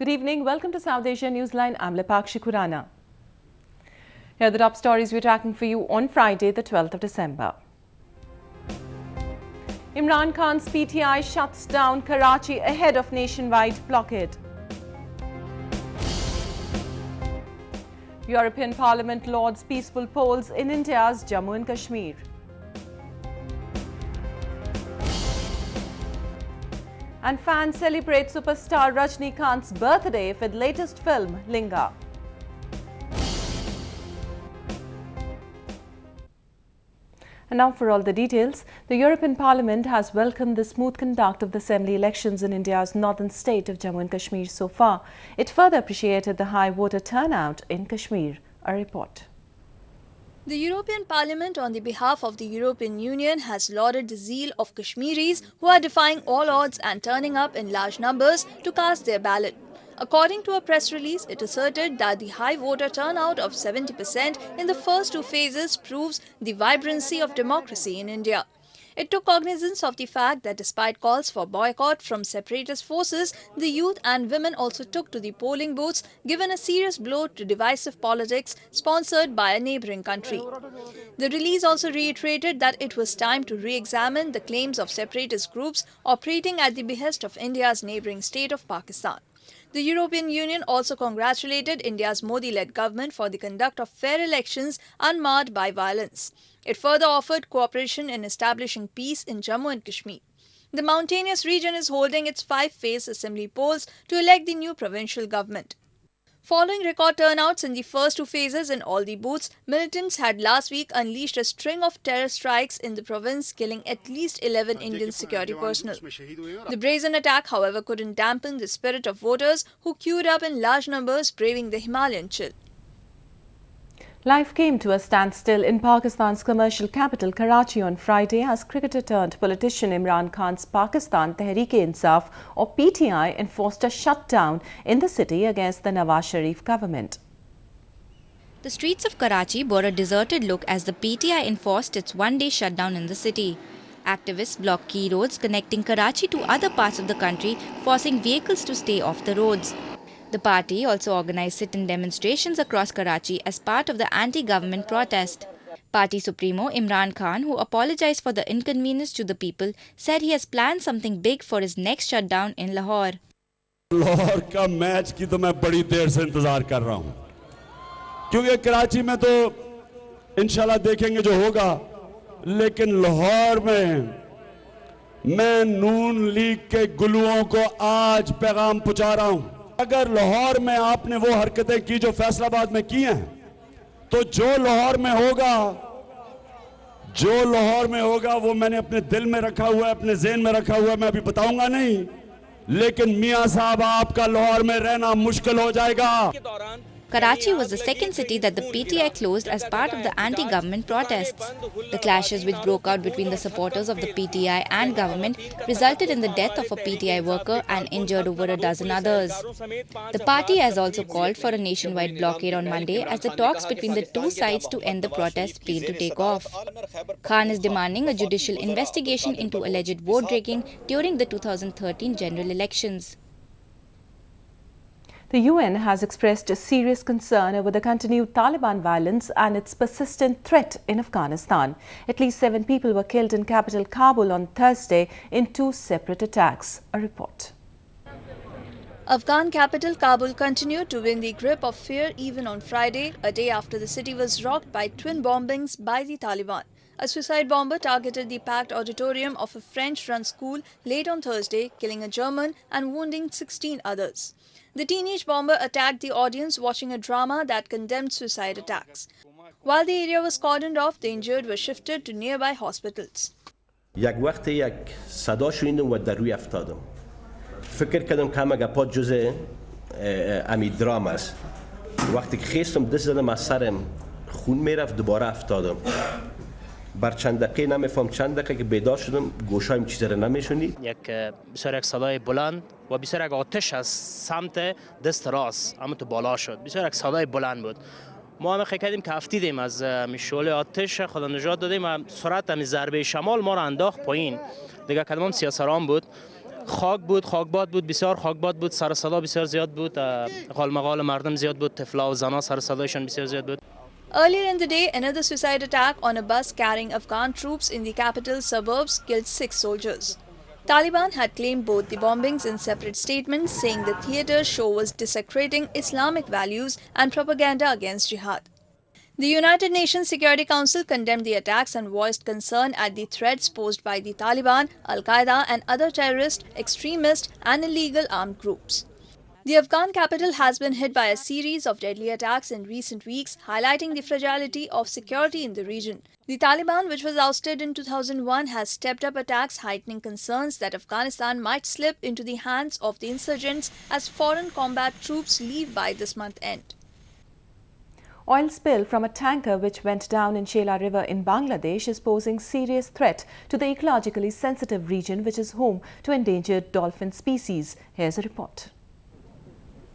Good evening. Welcome to South Asia Newsline. I'm Lipakshi Khurana. Here are the top stories we're tracking for you on Friday, the 12th of December. Imran Khan's PTI shuts down Karachi ahead of nationwide blockade. European Parliament lauds peaceful polls in India's Jammu and Kashmir. And fans celebrate superstar Rajnikant's birthday with latest film, Linga. And now for all the details. The European Parliament has welcomed the smooth conduct of the assembly elections in India's northern state of Jammu and Kashmir so far. It further appreciated the high voter turnout in Kashmir. A report. The European Parliament, on the behalf of the European Union, has lauded the zeal of Kashmiris who are defying all odds and turning up in large numbers to cast their ballot. According to a press release, it asserted that the high voter turnout of 70% in the first two phases proves the vibrancy of democracy in India. It took cognizance of the fact that despite calls for boycott from separatist forces, the youth and women also took to the polling booths, given a serious blow to divisive politics sponsored by a neighbouring country. The release also reiterated that it was time to re-examine the claims of separatist groups operating at the behest of India's neighbouring state of Pakistan. The European Union also congratulated India's Modi-led government for the conduct of fair elections unmarred by violence. It further offered cooperation in establishing peace in Jammu and Kashmir. The mountainous region is holding its 5-phase assembly polls to elect the new provincial government. Following record turnouts in the first two phases in all the booths, militants had last week unleashed a string of terror strikes in the province, killing at least 11 Indian security personnel. The brazen attack, however, couldn't dampen the spirit of voters who queued up in large numbers, braving the Himalayan chill. Life came to a standstill in Pakistan's commercial capital, Karachi, on Friday as cricketer-turned-politician Imran Khan's Pakistan Tehreek-e-Insaf, or PTI, enforced a shutdown in the city against the Nawaz Sharif government. The streets of Karachi bore a deserted look as the PTI enforced its one-day shutdown in the city. Activists blocked key roads connecting Karachi to other parts of the country, forcing vehicles to stay off the roads. The party also organized sit-in demonstrations across Karachi as part of the anti-government protest. Party Supremo Imran Khan, who apologized for the inconvenience to the people, said he has planned something big for his next shutdown in Lahore. Lahore का match की तो मैं बड़ी देर से इंतजार कर रहा हूं, क्योंकि कराची में तो इंशाल्लाह देखेंगे जो होगा, लेकिन लाहौर में मैं नून लीग के गुलुओं को आज पैगाम पहुंचा रहा हूं। अगर लाहौर में आपने वो हरकतें की जो फैसलाबाद में की हैं, तो जो लाहौर में होगा वो मैंने अपने दिल में रखा हुआ है, अपने ज़हन में रखा हुआ है, मैं अभी बताऊंगा नहीं, लेकिन मियां साहब आपका लाहौर में रहना मुश्किल हो जाएगा। Karachi was the second city that the PTI closed as part of the anti-government protests. The clashes which broke out between the supporters of the PTI and government resulted in the death of a PTI worker and injured over a dozen others. The party has also called for a nationwide blockade on Monday as the talks between the two sides to end the protests failed to take off. Khan is demanding a judicial investigation into alleged vote-breaking during the 2013 general elections. The UN has expressed a serious concern over the continued Taliban violence and its persistent threat in Afghanistan. At least 7 people were killed in capital Kabul on Thursday in 2 separate attacks. A report. Afghan capital Kabul continued to win the grip of fear even on Friday, a day after the city was rocked by twin bombings by the Taliban. A suicide bomber targeted the packed auditorium of a French-run school late on Thursday, killing a German and wounding 16 others. The teenage bomber attacked the audience watching a drama that condemned suicide attacks. While the area was cordoned off, the injured were shifted to nearby hospitals. یک وقت یک صدا شنیدم و در روی افتادم. فکر کردم که همه گپات جز امی درام است. وقتی که خیستم دست زدم از سرم خون میرفت، دوباره افتادم. بر چند دقیقه نمیفهم چند دقیقه که بیدار شدم گوشایم چیزی را نمیشنید. بسیار یک صدای بلند و بسیار یک آتش از سمت دست راست اما تو بالا شد. بسیار یک صدای بلند بود. ما هم خیلی کردیم که افتیدیم از شعله آتش، خدا نجات دادیم و سرعت ضربه شمال ما را انداخت پایین. دیگه کدام سیاسران بود خاک بود، خاکباد بود، بسیار خاکباد بود، سر صدا بسیار زیاد بود، غالمغال مردم زیاد بود، طفلا و زنا سر صدایشان بسیار زیاد بود. Earlier in the day, another suicide attack on a bus carrying Afghan troops in the capital suburbs killed 6 soldiers. Taliban had claimed both the bombings in separate statements, saying the theatre show was desecrating Islamic values and propaganda against jihad. The United Nations Security Council condemned the attacks and voiced concern at the threats posed by the Taliban, Al-Qaeda and other terrorist, extremist and illegal armed groups. The Afghan capital has been hit by a series of deadly attacks in recent weeks, highlighting the fragility of security in the region. The Taliban, which was ousted in 2001, has stepped up attacks, heightening concerns that Afghanistan might slip into the hands of the insurgents as foreign combat troops leave by this month end. Oil spill from a tanker which went down in Shela River in Bangladesh is posing serious threat to the ecologically sensitive region which is home to endangered dolphin species. Here's a report.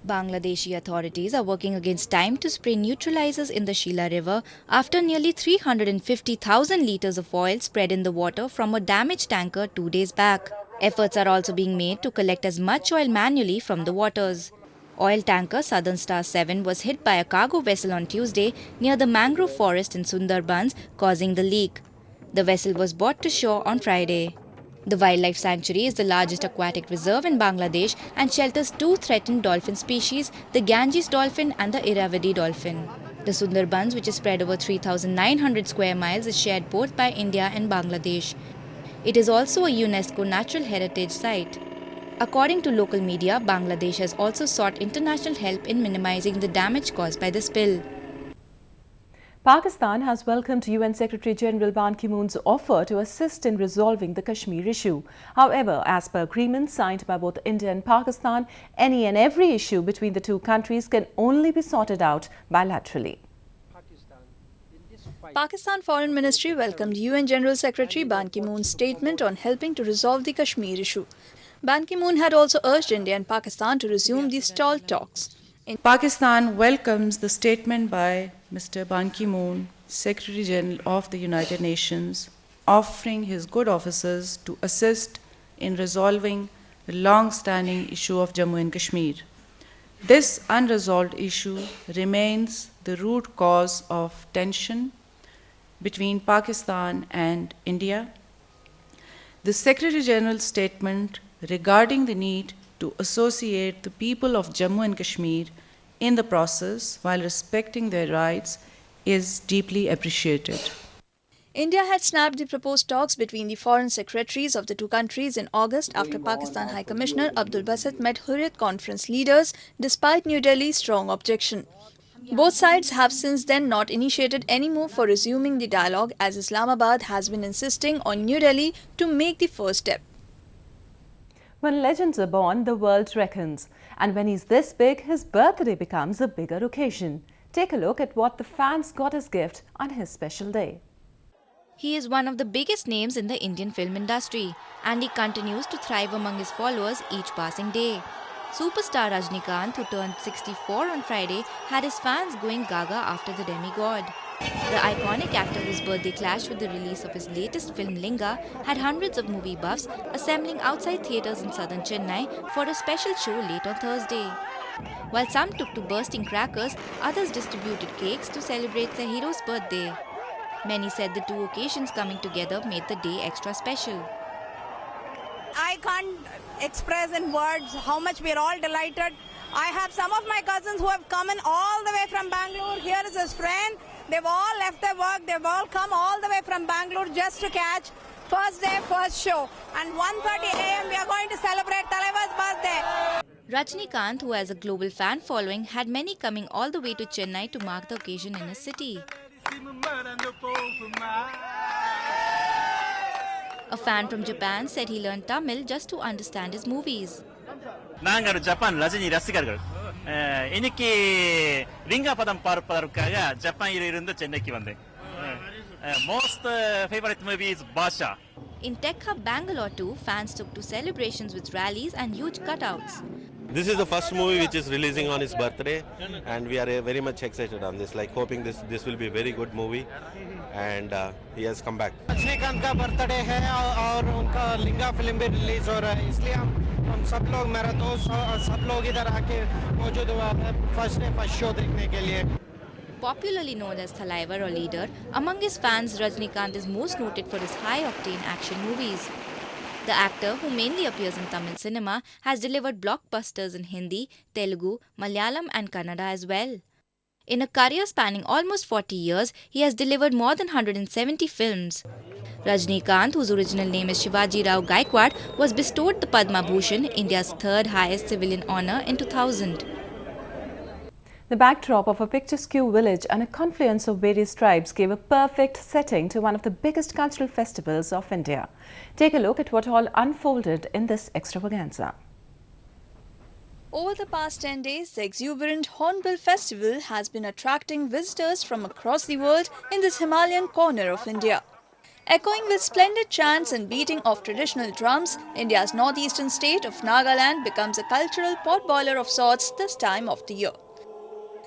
Bangladeshi authorities are working against time to spray neutralizers in the Shela River after nearly 350,000 litres of oil spread in the water from a damaged tanker 2 days back. Efforts are also being made to collect as much oil manually from the waters. Oil tanker Southern Star 7 was hit by a cargo vessel on Tuesday near the mangrove forest in Sundarbans, causing the leak. The vessel was brought to shore on Friday. The wildlife sanctuary is the largest aquatic reserve in Bangladesh and shelters 2 threatened dolphin species, the Ganges dolphin and the Irrawaddy dolphin. The Sundarbans, which is spread over 3,900 square miles, is shared both by India and Bangladesh. It is also a UNESCO Natural Heritage Site. According to local media, Bangladesh has also sought international help in minimizing the damage caused by the spill. Pakistan has welcomed UN Secretary-General Ban Ki-moon's offer to assist in resolving the Kashmir issue. However, as per agreements signed by both India and Pakistan, any and every issue between the two countries can only be sorted out bilaterally. Pakistan Foreign Ministry welcomed UN General Secretary Ban Ki-moon's statement on helping to resolve the Kashmir issue. Ban Ki-moon had also urged India and Pakistan to resume the stalled talks. Pakistan welcomes the statement by Mr. Ban Ki-moon, Secretary General of the United Nations, offering his good offices to assist in resolving the long-standing issue of Jammu and Kashmir. This unresolved issue remains the root cause of tension between Pakistan and India. The Secretary General's statement regarding the need to associate the people of Jammu and Kashmir in the process while respecting their rights is deeply appreciated. India had snapped the proposed talks between the foreign secretaries of the two countries in August after Pakistan High Commissioner Abdul Basit met Hurriyat Conference leaders despite New Delhi's strong objection. Both sides have since then not initiated any move for resuming the dialogue, as Islamabad has been insisting on New Delhi to make the first step. When legends are born, the world reckons. And when he's this big, his birthday becomes a bigger occasion. Take a look at what the fans got as gift on his special day. He is one of the biggest names in the Indian film industry, and he continues to thrive among his followers each passing day. Superstar Rajinikanth, who turned 64 on Friday, had his fans going gaga after the demigod. The iconic actor, whose birthday clashed with the release of his latest film Linga, had hundreds of movie buffs assembling outside theatres in southern Chennai for a special show late on Thursday. While some took to bursting crackers, others distributed cakes to celebrate their hero's birthday. Many said the two occasions coming together made the day extra special. I can't express in words how much we are all delighted. I have some of my cousins who have come in all the way from Bangalore. Here is his friend. They've all left their work. They've all come all the way from Bangalore just to catch first day, first show. And 1:30 a.m. we are going to celebrate Talaiva's birthday. Rajinikanth, who has a global fan following, had many coming all the way to Chennai to mark the occasion in his city. A fan from Japan said he learned Tamil just to understand his movies. நாங்கள் Japan Rajini ரசிகர்கள் இன்னைக்கு லிங்கா படம் பார்ப்பதற்காக ஜப்பானில் இருந்து சென்னைக்கு வந்தேன். Most favorite movie is Basha. In Tech Hub Bangalore too, fans took to celebrations with rallies and huge cutouts. This is the first movie which is releasing on his birthday, and we are very much excited on this, like hoping this will be a very good movie. and he has come back. Rajinikanth का birthday है और उनका लिंगा film भी release हो रहा है, इसलिए हम सब लोग, मेरा दोस्त सब लोग इधर आके मौजूद हुआ है फर्स्ट शो देखने के लिए. Popularly known as Thalaivar or Leader, among his fans, Rajinikanth is most noted for his high-octane action movies. The actor, who mainly appears in Tamil cinema, has delivered blockbusters in Hindi, Telugu, Malayalam and Kannada as well. In a career spanning almost 40 years, he has delivered more than 170 films. Rajinikanth, whose original name is Shivaji Rao Gaikwad, was bestowed the Padma Bhushan, India's third highest civilian honour, in 2000. The backdrop of a picturesque village and a confluence of various tribes gave a perfect setting to one of the biggest cultural festivals of India. Take a look at what all unfolded in this extravaganza. Over the past 10 days, the exuberant Hornbill Festival has been attracting visitors from across the world in this Himalayan corner of India. Echoing with splendid chants and beating of traditional drums, India's northeastern state of Nagaland becomes a cultural potboiler of sorts this time of the year.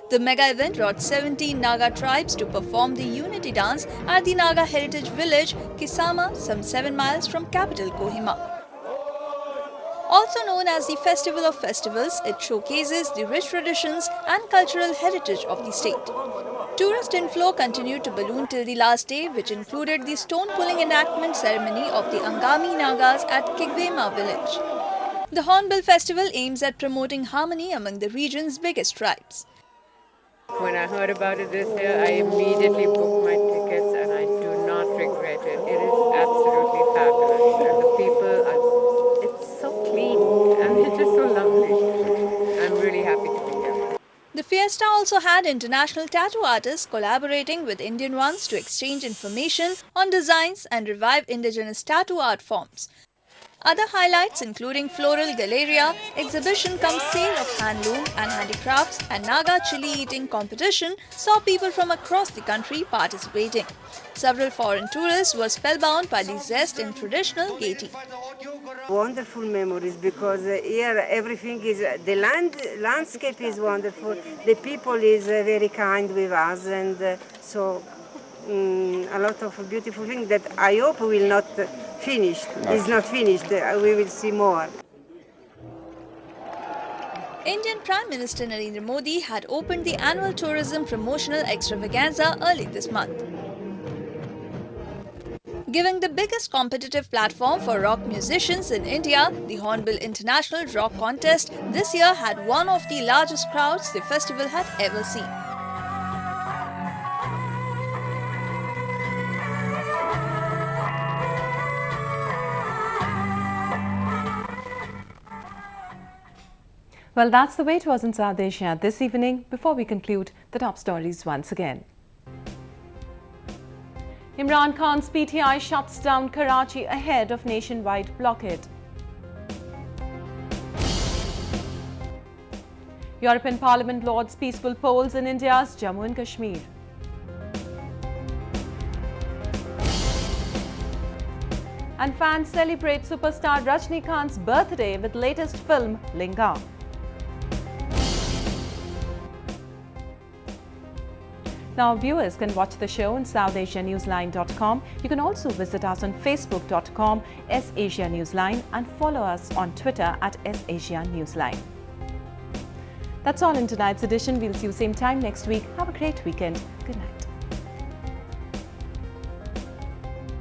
The mega event brought 17 Naga tribes to perform the unity dance at the Naga heritage village Kisama, some 7 miles from capital Kohima. Also known as the Festival of Festivals, it showcases the rich traditions and cultural heritage of the state. Tourist inflow continued to balloon till the last day, which included the stone-pulling enactment ceremony of the Angami Nagas at Kigwema village. The Hornbill Festival aims at promoting harmony among the region's biggest tribes. When I heard about it this year, I immediately booked my tickets and I do not regret it. It is absolutely fabulous and the people are, it's so clean and it's just so lovely. I'm really happy to be here. The fiesta also had international tattoo artists collaborating with Indian ones to exchange information on designs and revive indigenous tattoo art forms. Other highlights including Floral Galleria, exhibition cum sale of handloom and handicrafts and Naga chili eating competition saw people from across the country participating. Several foreign tourists were spellbound by the zest in traditional gaiety. Wonderful memories because here everything is, the landscape is wonderful, the people is very kind with us and so a lot of beautiful things that I hope will not finish. It's not finished. We will see more. Indian Prime Minister Narendra Modi had opened the annual tourism promotional extravaganza early this month. Giving the biggest competitive platform for rock musicians in India, the Hornbill International Rock Contest this year had one of the largest crowds the festival had ever seen. Well, that's the way it was in South Asia this evening. Before we conclude, the top stories once again. Imran Khan's PTI shuts down Karachi ahead of nationwide blockade. European Parliament lauds peaceful polls in India's Jammu and Kashmir. And fans celebrate superstar Rajinikanth's birthday with latest film Linga. Now, viewers can watch the show on SouthAsiaNewsline.com. You can also visit us on Facebook.com @SAsiaNewsline and follow us on Twitter @SAsiaNewsline. That's all in tonight's edition. We'll see you same time next week. Have a great weekend. Good night.